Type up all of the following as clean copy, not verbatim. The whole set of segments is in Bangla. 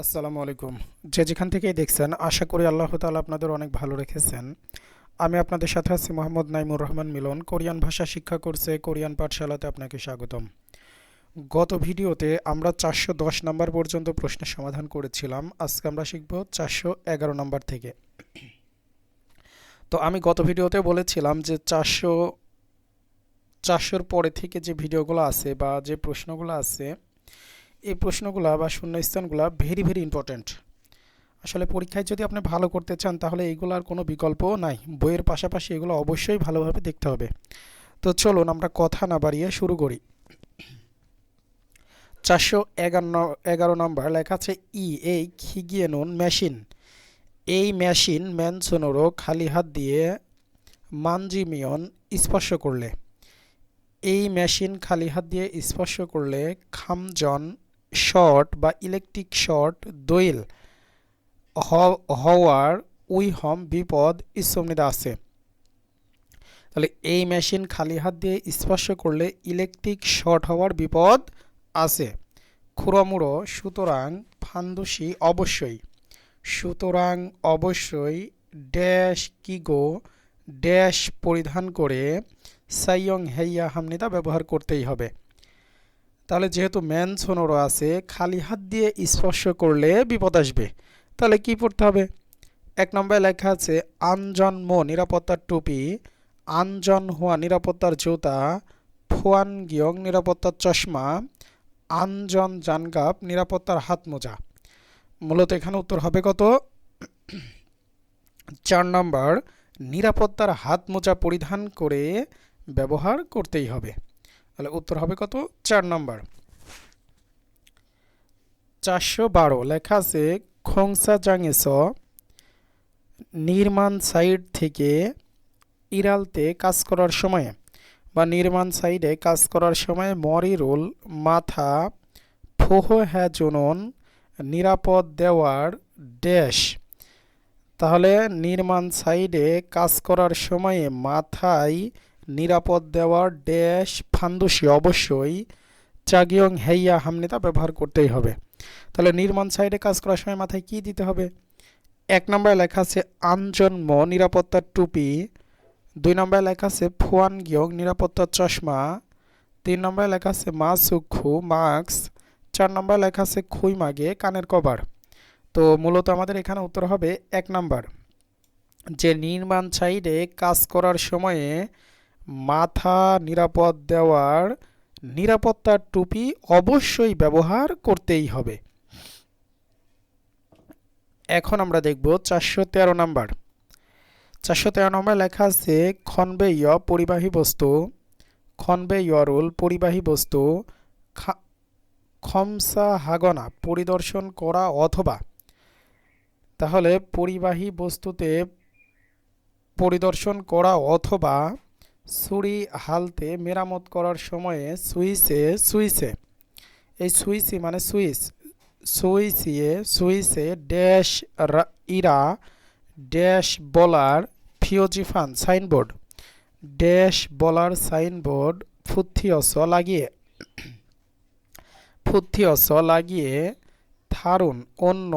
আসসালামু আলাইকুম। যে যেখান থেকেই দেখছেন আশা করি আল্লাহ তাআলা আপনাদের অনেক ভালো রেখেছেন। আমি আপনাদের সাথে আছি মোহাম্মদ নাইমুর রহমান মিলন, কোরিয়ান ভাষা শিক্ষা কোর্সে কোরিয়ান পাঠশালাতে আপনাকে স্বাগতম। গত ভিডিওতে আমরা 410 নাম্বার পর্যন্ত প্রশ্নের সমাধান করেছিলাম। আজকে আমরা শিখব 411 নাম্বার থেকে। তো আমি গত ভিডিওতে বলেছিলাম যে 400 পরে থেকে যে ভিডিওগুলো আছে বা যে প্রশ্নগুলো আছে, এই প্রশ্নগুলো বা শূন্যস্থানগুলো ভেরি ভেরি ইম্পর্ট্যান্ট। আসলে পরীক্ষায় যদি আপনি ভালো করতে চান তাহলে এইগুলোর কোনো বিকল্পও নাই, বইয়ের পাশাপাশি এগুলো অবশ্যই ভালোভাবে দেখতে হবে। তো চলুন আমরা কথা না বাড়িয়ে শুরু করি। 411 নম্বর লেখা আছে এই খিগিয়ে নুন মেশিন। এই মেশিন ম্যানসোনরও খালি হাত দিয়ে মানজিমিয়ন স্পর্শ করলে। এই মেশিন খালি হাত দিয়ে স্পর্শ করলে খামজন শর্ট বা ইলেকট্রিক শর্ট দইল হওয়ার উইহম বিপদ ইসমনিদা আছে। তাহলে এই মেশিন খালি হাত দিয়ে স্পর্শ করলে ইলেকট্রিক শর্ট হওয়ার বিপদ আছে। খুড়ামুড়ো সুতরাং ফান্দুসি অবশ্যই, সুতরাং অবশ্যই ড্যাশ কিগো ড্যাশ পরিধান করে সাইয়ং হেইয়া হামনিদা ব্যবহার করতেই হবে। তাহলে যেহেতু ম্যান সোনোরো আছে, খালি হাত দিয়ে স্পর্শ করলে বিপদ আসবে, তাহলে কি পড়তে হবে? এক নম্বরে লেখা আছে আনজন্ম নিরাপত্তার টুপি, আনজন হুয়া নিরাপত্তার জুতা, ফুয়ান গিয়ং নিরাপত্তার চশমা, আনজন জানগাপ নিরাপত্তার হাত মোজা। মূলত এখানে উত্তর হবে কত? 4 নম্বর, নিরাপত্তার হাত মোজা পরিধান করে ব্যবহার করতেই হবে। তাহলে উত্তর হবে কত? 4 নম্বর। 412 লেখা আছে খংসা জাংএস নির্মাণ সাইট থেকে ইরালতে কাজ করার সময় বা নির্মাণ সাইডে কাজ করার সময় মরিরুল মাথা ফোহ হ্যা জনন নিরাপদ দেওয়ার ড্যাশ। তাহলে নির্মাণ সাইডে কাজ করার সময়ে মাথায় নিরাপদ দেওয়ার ড্যাশ ফান্দুসি অবশ্যই চাগিয়ং হেইয়া হামনিতা ব্যবহার করতেই হবে। তাহলে নির্মাণ সাইডে কাজ করার সময় মাথায় কি দিতে হবে? এক নম্বরে লেখা আছে আনজন্ম নিরাপত্তার টুপি, 2 নম্বরে লেখা আছে ফুয়ান গিয়ং নিরাপত্তার চশমা, 3 নম্বরে লেখা আছে মা সুক্ষু মাস্ক, 4 নম্বরে লেখা আছে খুই মাগে কানের কভার। তো মূলত আমাদের এখানে উত্তর হবে 1 নাম্বার, যে নির্মাণ সাইডে কাজ করার সময়ে মাথা নিরাপদ দেওয়ার নিরাপত্তার টুপি অবশ্যই ব্যবহার করতেই হবে। এখন আমরা দেখব 413 নাম্বার। 413 নম্বর লেখা আছে খনবেয় পরিবাহী বস্তু, খনবেয়রুল পরিবাহী বস্তু, খমসা হাগনা পরিদর্শন করা অথবা। তাহলে পরিবাহী বস্তুতে পরিদর্শন করা অথবা ছুরি হালতে মেরামত করার সময়ে সুইচে এই সুইচি মানে সুইচে ড্যাশ ইরা ড্যাশ বলার ফিওজিফান সাইনবোর্ড, ড্যাশ বলার সাইনবোর্ড ফুথিয়স লাগিয়ে থারুন অন্য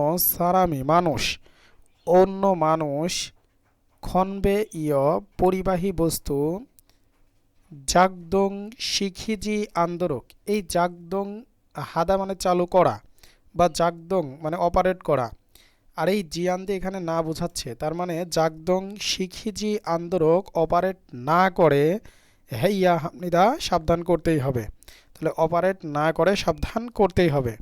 মানুষ খনবে পরিবাহী বস্তু জাগদং শিখিজি আন্দোলক। এই জাগদং হাদা মানে চালু করা বা জাগদং মানে অপারেট করা, আর এই জিয়ান্দি এখানে না বোঝাচ্ছে, তার মানে জাগদং শিখিজি আন্দোলক অপারেট না করে হেইয়া হামনিদা সাবধান করতেই হবে। তাহলে অপারেট না করে সাবধান করতেই হবে।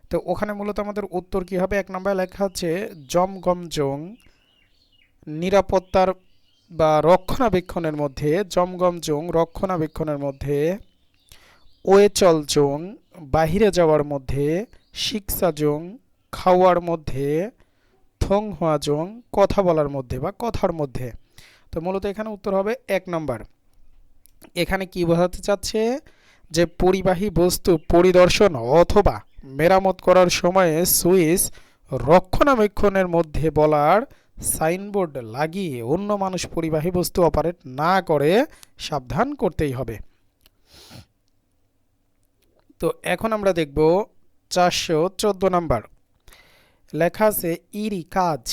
তো ওখানে মূলত আমাদের উত্তর কি হবে? 1 নম্বরে লেখা হচ্ছে জমগমজং নিরাপত্তার বা রক্ষণাবেক্ষণের মধ্যে, জমগমজং রক্ষণাবেক্ষণের মধ্যে, ওয়েচলজং বাহিরে যাওয়ার মধ্যে, শিক্সাজং খাওয়ার মধ্যে, থংহুয়াজং কথা বলার মধ্যে বা কথার মধ্যে। তো মূলত এখানে উত্তর হবে 1 নম্বর। এখানে কি বোঝাতে চাচ্ছে? যে পরিবাহী বস্তু পরিদর্শন অথবা মেরামত করার সময়ে সুইচ রক্ষণাবেক্ষণের মধ্যে বলার সাইনবোর্ড লাগিয়ে অন্য মানুষ পরিবাহী বস্তু অপারেট না করে সাবধান করতেই হবে। তো এখন আমরা দেখব 414 নাম্বার। লেখা আছে ইরি কাজ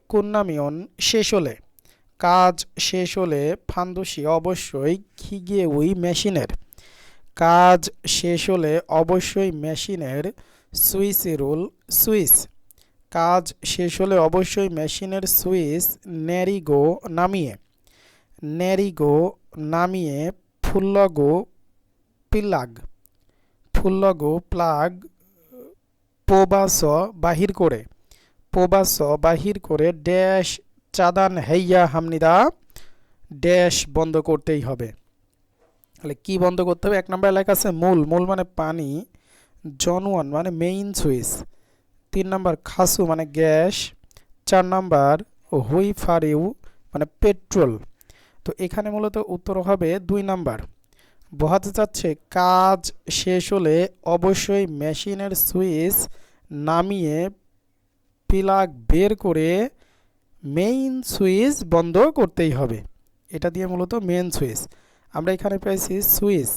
কুন্নামিয়ন শেষ হলে, কাজ শেষ হলে ফান্দুসি অবশ্যই খিগিয়ে উই মেশিনের, কাজ শেষ হলে অবশ্যই মেশিনের সুইচেরুল সুইচ, কাজ শেষ হলে অবশ্যই মেশিনের সুইচ নেরিগো নামিয়ে, নেরিগো নামিয়ে ফুল্লগো পিলাগ, ফুল্লগো প্লাগ পোবাস বাহির করে, পোবাস বাহির করে ড্যাশ চাদান হেইয়া হামনিদা ড্যাশ বন্ধ করতেই হবে। তাহলে কি বন্ধ করতে হবে? 1 নম্বরে লেখা আছে মূল, মূল মানে পানি, জনওয়ান মানে মেইন সুইচ, 3 নম্বর খাসু মানে গ্যাস, 4 নম্বর হুই ফারিউ মানে পেট্রোল। তো এখানে মূলত উত্তর হবে 2 নম্বর। বোঝাতে চাচ্ছে কাজ শেষ হলে অবশ্যই মেশিনের সুইচ নামিয়ে প্লাগ বের করে মেইন সুইচ বন্ধ করতেই হবে। এটা দিয়ে মূলত মেইন সুইচ। আমরা এখানে পেয়েছি সুইচ,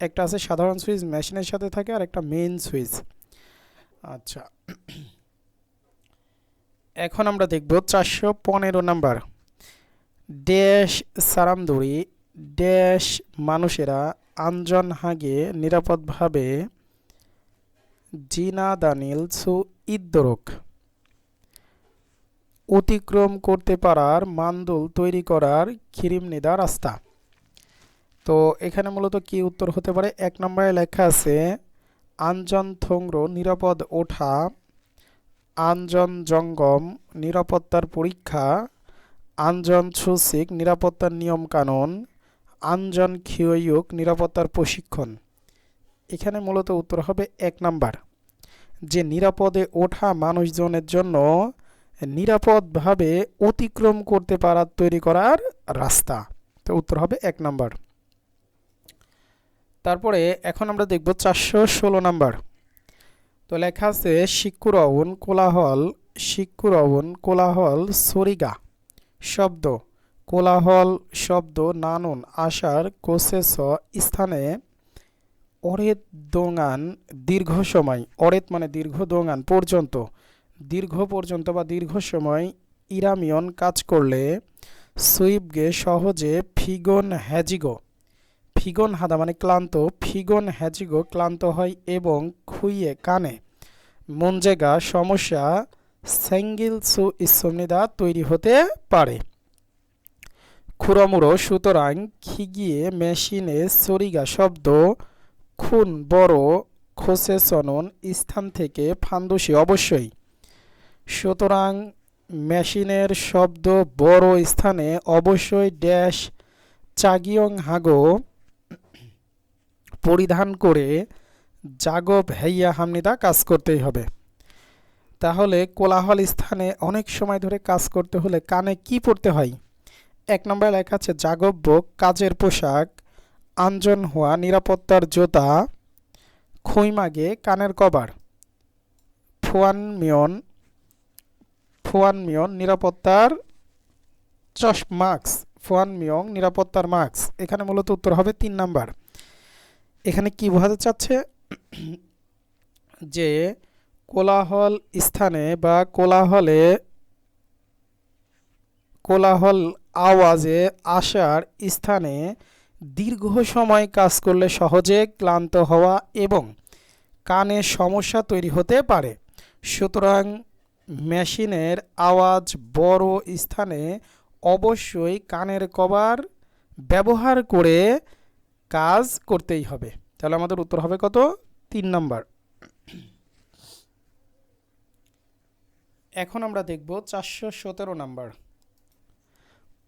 একটা আছে সাধারণ সুইচ মেশিনের সাথে থাকে, আর একটা মেইন সুইচ। আচ্ছা, এখন আমরা দেখব 415 নাম্বার। ড্যাশ সারামদুরি ড্যাশ মানুষেরা আঞ্জন হাগে নিরাপদভাবে জিনা দানিল সু ইদ্দরক অতিক্রম করতে পারার মান্দুল তৈরি করার খিরিমনিদা রাস্তা। তো এখানে মূলত কি উত্তর হতে পারে? 1 নম্বরে লেখা আছে আঞ্জন থংরো নিরাপদ ওঠা, আঞ্জন জঙ্গম নিরাপত্তার পরীক্ষা, আঞ্জন সুসিক নিরাপত্তার নিয়মকানুন, আঞ্জন খিওয়ুক নিরাপত্তার প্রশিক্ষণ। এখানে মূলত উত্তর হবে 1 নাম্বার, যে নিরাপদে ওঠা মানুষজনের জন্য নিরাপদভাবে অতিক্রম করতে পারার তৈরি করার রাস্তা। তো উত্তর হবে 1 নাম্বার। তারপরে এখন আমরা দেখব 416 নাম্বার। তো লেখা আছে শিক্ষুরউন কোলাহল, শিক্ষুরউন কোলাহল সরিগা শব্দ, কোলাহল শব্দ নানুন আসার কোসেস স্থানে অরেত দোঙান দীর্ঘ সময়, অরেত মানে দীর্ঘ, দোঙান পর্যন্ত, দীর্ঘ পর্যন্ত বা দীর্ঘ সময় ইরামিয়ন কাজ করলে সুইবগে সহজে ফিগন হ্যাজিগো, ফিগন হাদা মানে ক্লান্ত, ফিগন হ্যাজিগো ক্লান্ত হয় এবং খুইয়ে কানে মনজেগা সমস্যা সেঙ্গিল সু ইসমনিদা তৈরি হতে পারে। খুরমুরো সুতরাং খিগিয়ে মেশিনে সরিগা শব্দ খুন বড় খোসে সনন স্থান থেকে ফান্দুসি অবশ্যই, সুতরাং মেশিনের শব্দ বড় স্থানে অবশ্যই ড্যাশ চাগিয়ং হাগো পরিধান করে জাগব হেইয়া হামনিদা কাজ করতেই হবে। তাহলে কোলাহল স্থানে অনেক সময় ধরে কাজ করতে হলে কানে কি পড়তে হয়? 1 নম্বরে লেখা আছে জাগব্য কাজের পোশাক, আঞ্জন হওয়া নিরাপত্তার জোতা, খুইমাগে কানের কভার, ফুয়ানমিয়ন ফুয়ানমিয়ন নিরাপত্তার মাস্ক, ফুয়ানমিয়ং নিরাপত্তার মাস্ক। এখানে মূলত উত্তর হবে 3 নাম্বার। এখানে কি বোঝাতে চাচ্ছে? যে কোলাহল স্থানে বা কোলাহল আওয়াজে আসার স্থানে দীর্ঘ সময় কাজ করলে সহজে ক্লান্ত হওয়া এবং কানে সমস্যা তৈরি হতে পারে। সুতরাং মেশিনের আওয়াজ বড় স্থানে অবশ্যই কানের কভার ব্যবহার করে কাজ করতেই হবে। তাহলে আমাদের উত্তর হবে কত? 3 নাম্বার। এখন আমরা দেখব 417 নাম্বার।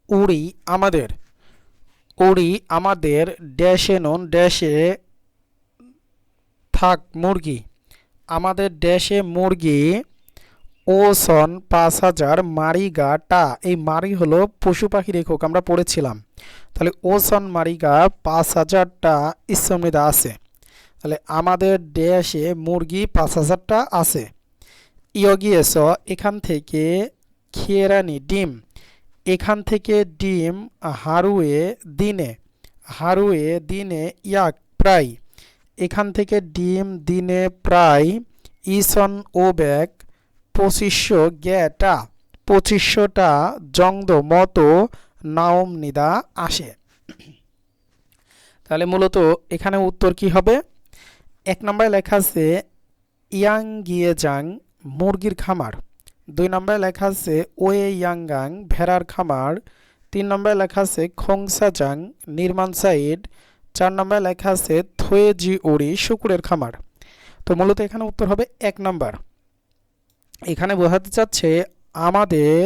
উড়ি আমাদের, উড়ি আমাদের ড্যাশে নন ড্যাশে থাক মুরগি, আমাদের ড্যাশে মুরগি ওসন 5000 মারিগা টা, এই মারি হলো পশু পাখির একক, আমরা পড়েছিলাম। তাহলে ওসন মারিগা 5000টা ইসমনিদা আছে। তাহলে আমাদের ড্যাশে মুরগি 5000টা আছে। ইয়গিয়েস এখান থেকে খেরানি ডিম, এখান থেকে ডিম হারুয়ে দিনে, হারুয়ে দিনে ইয়াক প্রায়, এখান থেকে ডিম দিনে প্রায় ইসন ও ব্যাগ পঁচিশশো গেটা 2500টা জংদ মতো নাওম নিদা আসে। তাহলে মূলত এখানে উত্তর কি হবে? 1 নম্বরে লেখা আছে ইয়াং গিয়ে জাং মুরগির খামার, 2 নম্বরে লেখা আছে ওয়ে ইয়াংগাং ভেড়ার খামার, 3 নম্বরে লেখা আছে খংসা জাং নির্মাণ সাইট, 4 নম্বরে লেখা আছে থয়ে জি ওড়ি শুকুরের খামার। তো মূলত এখানে উত্তর হবে 1 নম্বর। এখানে বোঝাতে চাচ্ছে আমাদের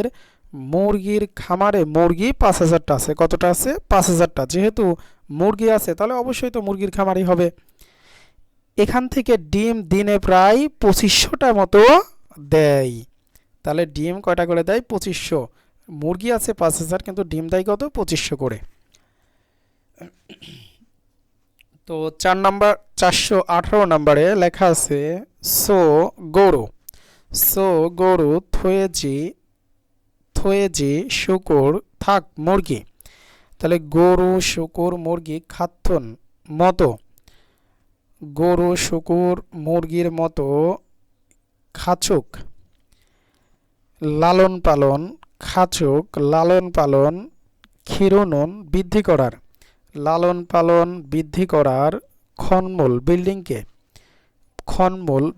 মুরগির খামারে মুরগি 5000টা আছে। কতটা আছে? 5000টা। যেহেতু মুরগি আছে তাহলে অবশ্যই তো মুরগির খামারই হবে। এখান থেকে ডিম দিনে প্রায় 2500টা মতো দেয়। তাহলে ডিম কয়টা করে দেয়? 2500। মুরগি আছে 5000 কিন্তু ডিম দেয় কত? 2500 করে। তো 4 নম্বর 418 নম্বরে লেখা আছে সো গরু, সো গরু থয়েজি শুকুর থাক মুরগি। তাহলে গরু শুকুর মুরগি খাচ্ছন মতো, গরু শুকুর মুরগির মতো খাচুক লালন পালন, খাচুক লালন পালন ক্ষীরনুন বৃদ্ধি করার, লালন পালন বৃদ্ধি করার খনমূল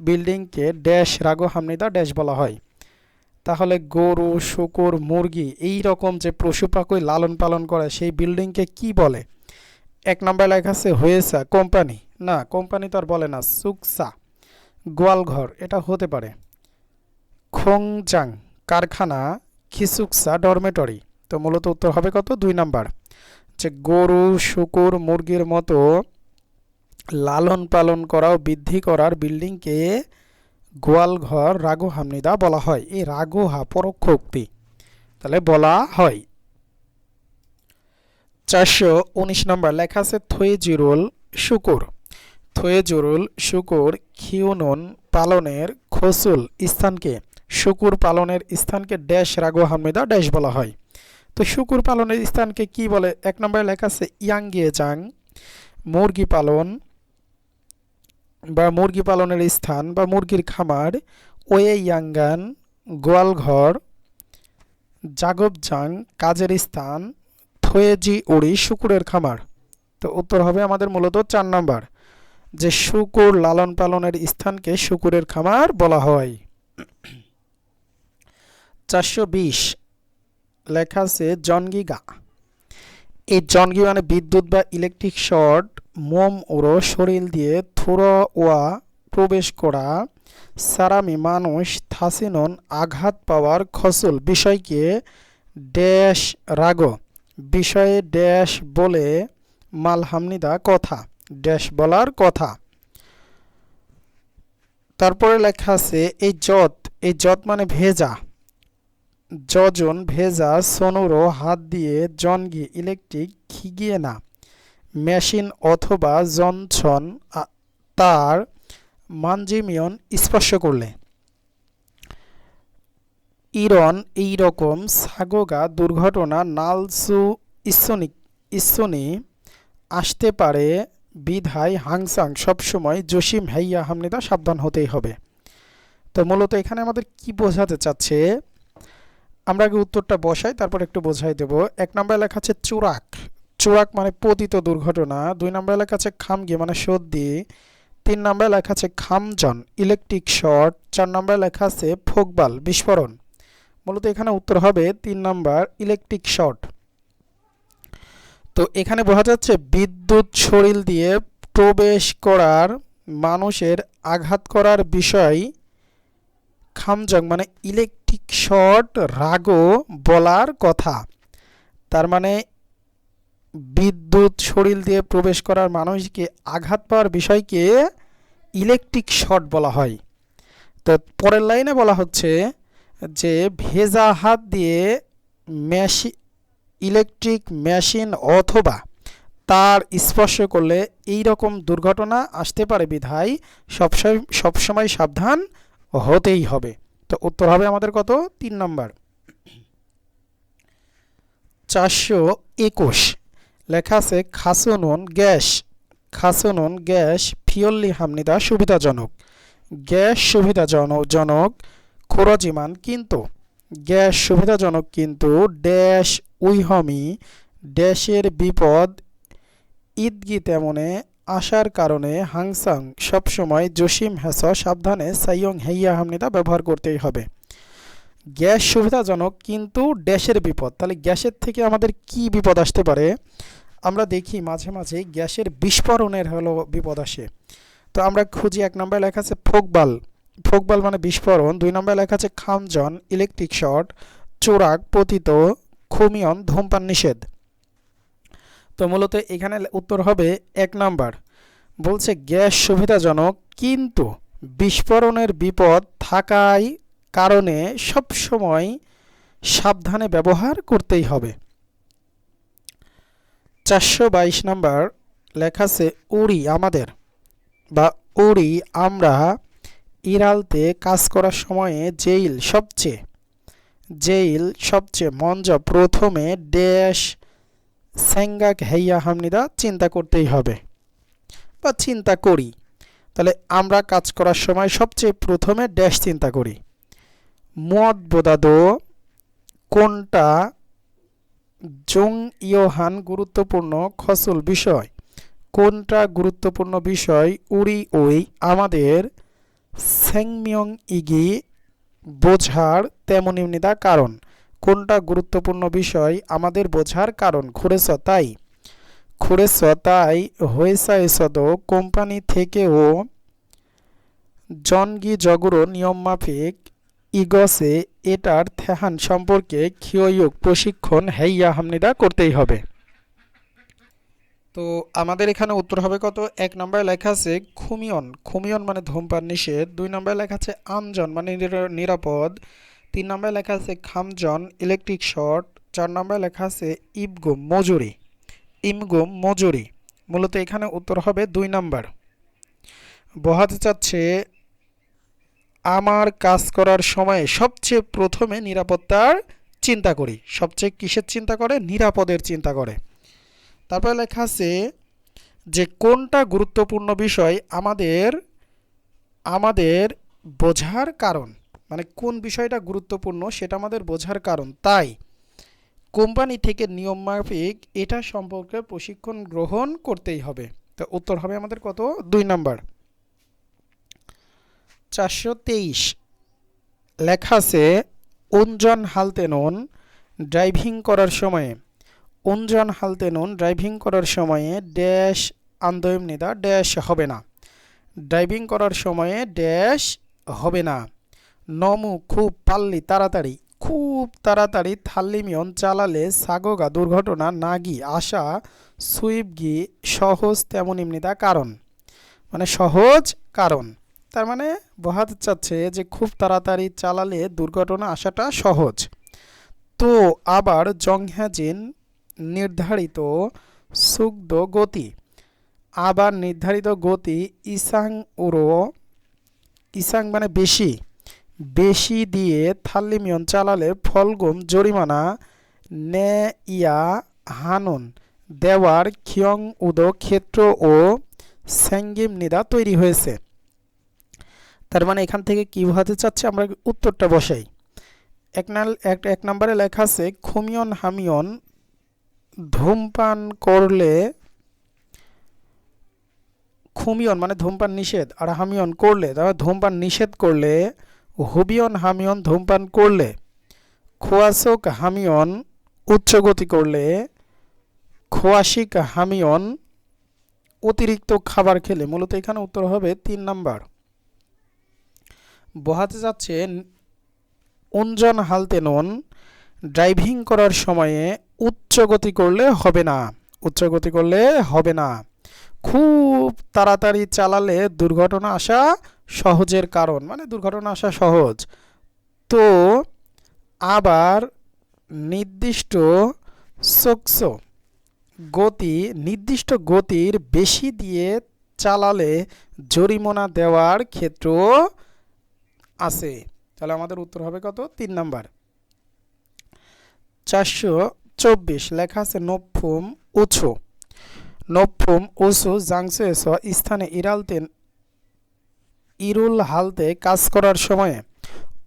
বিল্ডিংকে ড্যাশ রাগো হামনিদা ড্যাশ বলা হয়। তাহলে গরু শুকুর মুরগি এই রকম যে পশু পাখি লালন পালন করে সেই বিল্ডিংকে কি বলে? 1 নম্বর লেখা আছে হয়েসা কোম্পানি, না কোম্পানি তো আর বলে না, সুকসা গোয়ালঘর এটা হতে পারে, খোংজাং কারখানা, খিসুকসা ডরমেটরি। তো মূলত উত্তর হবে কত? 2 নম্বর, যে গরু শুকুর মুরগির মতো লালন পালন করা ও বৃদ্ধি করার বিল্ডিংকে গোয়ালঘর রাগো হামনিদা বলা হয়। এই রাগোহা পরোক্ষ উক্তি, তাহলে বলা হয়। 419 নম্বর লেখা আছে থয়েজিরুল শুকুর খিউনুন পালনের খসুল স্থানকে, শুকুর পালনের স্থানকে ড্যাশ রাগো হামনিদা ড্যাশ বলা হয়। তো শুকুর পালনের স্থানকে কি বলে? 1 নম্বরে লেখা আছে ইয়াংগিয়ে জাং মুরগি পালন বা মুরগি পালনের স্থান বা মুরগির খামার, ওয়ে ইয়াঙ্গান গোয়ালঘর, জাগবজাং কাজের স্থান, থয়েজি উড়ি শুকুরের খামার। তো উত্তর হবে আমাদের মূলত 4 নম্বর, যে শুকুর লালন পালনের স্থানকে শুকুরের খামার বলা হয়। 420 লেখা আছে জনগিগা, এই জনগি মানে বিদ্যুৎ বা ইলেকট্রিক শর্ট মোম ওরো শরীর দিয়ে থুরা ওয়া প্রবেশ করা সারামি মানুষ থাসিনন আঘাত পাওয়ার খসুল বিষয়কে ড্যাশ রাগো বিষয়ে ড্যাশ বলে মালহামনিদা কথা ড্যাশ বলার কথা। তারপরে লেখা আছে এই যত মানে ভেজা, যজন ভেজা সোনুরো হাত দিয়ে জনগি ইলেকট্রিক খিগিয়ে না মেশিন অথবা জনছন তার মানজিমিয়ন স্পর্শ করলে। ইরন এই রকম সাগোগা দুর্ঘটনা নালসু ইসনি আসতে পারে বিধায় হাংসাং সবসময় জসিম হাইয়া হামনিদা সাবধান হতেই হবে। তো মূলত এখানে আমাদের কি বোঝাতে চাচ্ছে? আমরা আগে উত্তরটা বসাই তারপর একটু বোঝাই দেব। 1 নম্বরে লেখা আছে চুরাক মানে পতিত দুর্ঘটনা, 2 নম্বরে লেখা আছে খামগি মানে সর্দি, 3 নম্বরে লেখা আছে খামজন ইলেকট্রিক শর্ট, 4 নম্বরে লেখা আছে ফোকবাল বিস্ফোরণ। মূলত এখানে উত্তর হবে 3 নম্বর ইলেকট্রিক শর্ট। তো এখানে বোঝা যাচ্ছে বিদ্যুৎ শরীর দিয়ে প্রবেশ করার মানুষের আঘাত করার বিষয় খামজং মানে ইলেকট্রিক শর্ট রাগো বলার কথা। তার মানে বিদ্যুৎ শরীর দিয়ে প্রবেশ করার মানুষকে আঘাত পাওয়ার বিষয়কে ইলেকট্রিক শর্ট বলা হয়। তো পরের লাইনে বলা হচ্ছে যে ভেজা হাত দিয়ে ইলেকট্রিক মেশিন অথবা তার স্পর্শ করলে এই রকম দুর্ঘটনা আসতে পারে বিধায় সবসময় সাবধান হতেই হবে। তো উত্তর হবে আমাদের কত? 3 নম্বর। 421 লেখা আছে খাসুনুন গ্যাস ফিয়ল্লি হামনিদা সুবিধাজনক, গ্যাস সুবিধাজনক খরচিমান কিন্তু গ্যাস সুবিধাজনক কিন্তু ড্যাশ উইহমি ড্যাশের বিপদ ঈদগি তেমনে আসার কারণে হাংসাং সবসময় জসিম হেস সাবধানে সাইয়ং হেইয়া হামনিদা ব্যবহার করতেই হবে। গ্যাস সুবিধাজনক কিন্তু ড্যাশের বিপদ, তাহলে গ্যাসের থেকে আমাদের কি বিপদ আসতে পারে? আমরা দেখি মাঝে মাঝে গ্যাসের বিস্ফোরণের হলো বিপদ আসে। তো আমরা খুঁজি, 1 নম্বরে লেখা আছে ফোকবাল, ফোকবাল মানে বিস্ফোরণ। 2 নম্বরে লেখা আছে খামজন ইলেকট্রিক শর্ট, চোরাক পতিত, খুমিয়ন ধূমপান নিষেধ। তো মূলত এখানে উত্তর হবে 1 নাম্বার। বলছে গ্যাস সুবিধাজনক কিন্তু বিস্ফোরণের বিপদ থাকায় কারণে সব সময় সাবধানে ব্যবহার করতেই হবে। 422 নাম্বার লেখা আছে উড়ি আমাদের বা উড়ি আমরা ইরালতে কাজ করার সময়ে জেইল সবচেয়ে মঞ্জ প্রথমে ড্যাশ সেঙ্গাক হেইয়া হামনিদা চিন্তা করতেই হবে বা চিন্তা করি। তাহলে আমরা কাজ করার সময় সবচেয়ে প্রথমে ড্যাশ চিন্তা করি। মদ বোদাদো কোনটা জং ইয়োহান গুরুত্বপূর্ণ খসুল বিষয়, কোনটা গুরুত্বপূর্ণ বিষয় উড়ি ওই আমাদের সেংমিয়ং ইগি বোঝার তেমনিমনিদা কারণ, কোনটা গুরুত্বপূর্ণ বিষয় আমাদের বোঝার কারণ খুঁড়েছ তাই হয়েসাইসদ কোম্পানি থেকেও জনগি জগুরো নিয়মমাফিক ইগসে এটার থেহান সম্পর্কে ক্ষিয়ুক প্রশিক্ষণ হেইয়া হামনিদা করতেই হবে। তো আমাদের এখানে উত্তর হবে কত? 1 নম্বরে লেখা আছে খুমিয়ন, খুমিয়ন মানে ধূমপান নিষেধ। 2 নম্বরে লেখা আছে আমজন মানে নিরাপদ। 3 নম্বরে লেখা আছে খামজন ইলেকট্রিক শর্ট। 4 নম্বরে লেখা আছে ইমগুম মজুরি। মূলত এখানে উত্তর হবে 2 নাম্বার। বোঝাতে চাচ্ছে আমার কাজ করার সময় সবচেয়ে প্রথমে নিরাপত্তার চিন্তা করি। সবচেয়ে কিসের চিন্তা করে? নিরাপদের চিন্তা করে। তারপরে লেখা আছে যে কোনটা গুরুত্বপূর্ণ বিষয় আমাদের বোঝার কারণ, মানে কোন বিষয়টা গুরুত্বপূর্ণ সেটা আমাদের বোঝার কারণ, তাই কোম্পানি থেকে নিয়মমাফিক এটা সম্পর্কে প্রশিক্ষণ গ্রহণ করতেই হবে। তো উত্তর হবে আমাদের কত? 2 নাম্বার। 423 লেখা আছে উনজন হালতেনুন ড্রাইভিং করার সময়ে ড্যাশ আন্দোলনিদা ড্যাশ হবে না, ড্রাইভিং করার সময়ে ড্যাশ হবে না। নমু খুব তাড়াতাড়ি থাল্লিমিয়ন চালালে সাগোগা দুর্ঘটনা নাগি আশা সুইবগি সহজ তেমনিমনিদা কারণ, মানে সহজ কারণ। তার মানে বোঝাতে চাচ্ছে যে খুব তাড়াতাড়ি চালালে দুর্ঘটনা আসাটা সহজ। তো আবার জংহ্যাজিন নির্ধারিত সুগ্ধ গতি, আবার নির্ধারিত গতি ইসাং মানে বেশি দিয়ে থাল্লিমিয়ন চালালে ফলগুম জরিমানা নে ইয়া হানুন দেওয়ার খিয়ং উদো ক্ষেত্র ও স্যাঙ্গিম নিদা তৈরি হয়েছে। তার মানে এখান থেকে কি বোঝাতে চাচ্ছে আমরা উত্তরটা বসাই। 1 নম্বরে লেখা আছে খুমিয়ন হামিয়ন ধূমপান করলে, খুমিয়ন মানে ধূমপান নিষেধ আর হামিয়ন করলে, তাহলে ধূমপান নিষেধ করলে হুবিয়ন হামিয়ন ধূমপান করলে, খোয়াশক হামিয়ন উচ্চগতি করলে, খোয়াশিক হামিয়ন অতিরিক্ত খাবার খেলে। মূলত এখানে উত্তর হবে 3 নাম্বার। বোঝাতে যাচ্ছে উনজন হালতেনুন ড্রাইভিং করার সময়ে উচ্চগতি করলে হবে না, খুব তাড়াতাড়ি চালালে দুর্ঘটনা আসা সহজের কারণ, মানে দুর্ঘটনা আসা সহজ। তো আবার নির্দিষ্ট গতির বেশি দিয়ে চালালে জরিমানা দেওয়ার ক্ষেত্র আছে। তাহলে আমাদের উত্তর হবে কত? 3 নাম্বার। 424 লেখা আছে নফুম উঁচু জাংসে স্থানে ইরুল হালতে কাজ করার সময়ে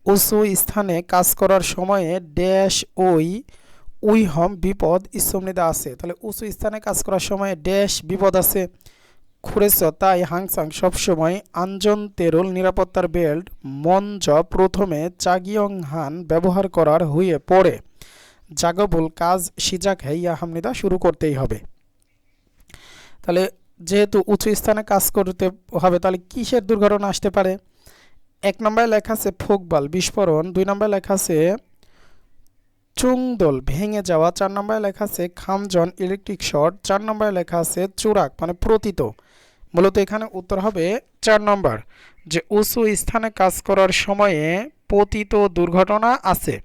উঁচু স্থানে কাজ করার সময়ে ড্যাশ উই হম বিপদ ইসমনিদা আছে। তাহলে উঁচু স্থানে কাজ করার সময় ড্যাশ বিপদ আছে খুঁড়েছ তাই হাংসাং সবসময় আঞ্জন তেরুল নিরাপত্তার বেল্ট মঞ্জ প্রথমে চাগিয়ং হান ব্যবহার করার হয়ে পড়ে জাগবুল কাজ সিজাক হেইয়া হামনিদা শুরু করতেই হবে। তাহলে যেহেতু উঁচু স্থানে কাজ করতে হবে তাহলে কিসের দুর্ঘটনা আসতে পারে? 1 নম্বরে লেখা আছে ফোকবাল বিস্ফোরণ, 2 নম্বরে লেখা আছে চুংদোল ভেঙে যাওয়া, 4 নম্বরে লেখা আছে খামজন ইলেকট্রিক শর্ট, 4 নম্বরে লেখা আছে চুরাক মানে প্রতীত। মূলত এখানে উত্তর হবে 4 নম্বর, যে উঁচু স্থানে কাজ করার সময়ে পতিত দুর্ঘটনা আছে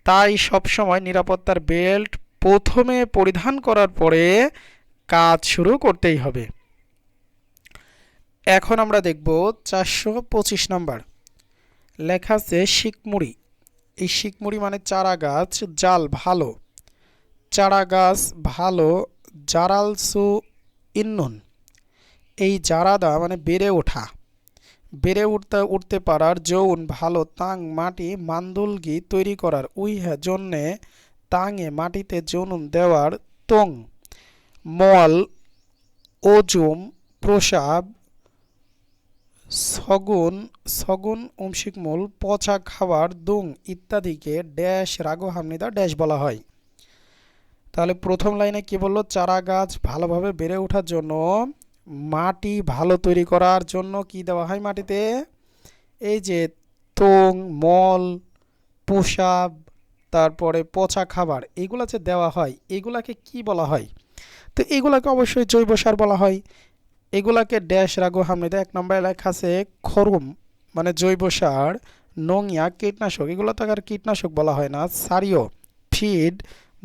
তাই সবসময় নিরাপত্তার বেল্ট প্রথমে পরিধান করার পরে কাজ শুরু করতেই হবে। এখন আমরা দেখব 425 নম্বর, লেখা আছে শিকমুড়ি। এই শিকমুড়ি মানে চারা গাছ, জাল ভালো, চারা গাছ ভালো, জারালসু ইন্নুন। এই জারাদা মানে বেড়ে ওঠা, বেড়ে উঠতে পারার যৌন ভালো, তাং মাটি মান্দুলগি তৈরি করার, উইহা জন্যে তাঙে মাটিতে যৌন দেওয়ার, তং মল ওজুম প্রসাব, সগুন অংশিকমূল পচা খাবার, দুং ইত্যাদিকে ড্যাশ রাগো হামনিদা ড্যাশ বলা হয়। তাহলে প্রথম লাইনে কি বললো? চারা গাছ ভালোভাবে বেড়ে ওঠার জন্য, মাটি ভালো তৈরি করার জন্য কি দেওয়া হয় মাটিতে? এই যে তং মল প্রসাব তারপরে পচা খাবার এগুলা যে দেওয়া হয় এগুলাকে কি বলা হয়? তো এগুলাকে অবশ্যই জৈব সার বলা হয়। এগুলাকে ড্যাশ রাগো হামনিদা 1 নম্বরে লেখা আছে খরুম মানে জৈব সার, নোংিয়া কীটনাশক, এগুলো তো আর কীটনাশক বলা হয় না, সারিও ফিড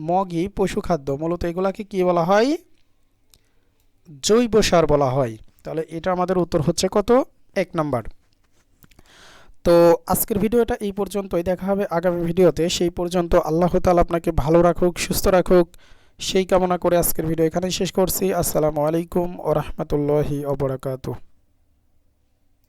মগি পশু খাদ্য, মূলত এগুলাকে কি বলা হয়? জৈব সার বলা হয়। তাহলে এটা আমাদের উত্তর হচ্ছে কত? 1 নম্বর। তো আজকের ভিডিওটা এই পর্যন্তই, দেখা হবে আগামী ভিডিওতে। সেই পর্যন্ত আল্লাহ তাআলা আপনাকে ভালো রাখুক, সুস্থ রাখুক, সেই কামনা করে আজকের ভিডিও এখানেই শেষ করছি। আসসালামু আলাইকুম ওয়া রাহমাতুল্লাহি ওয়া বারাকাতুহু।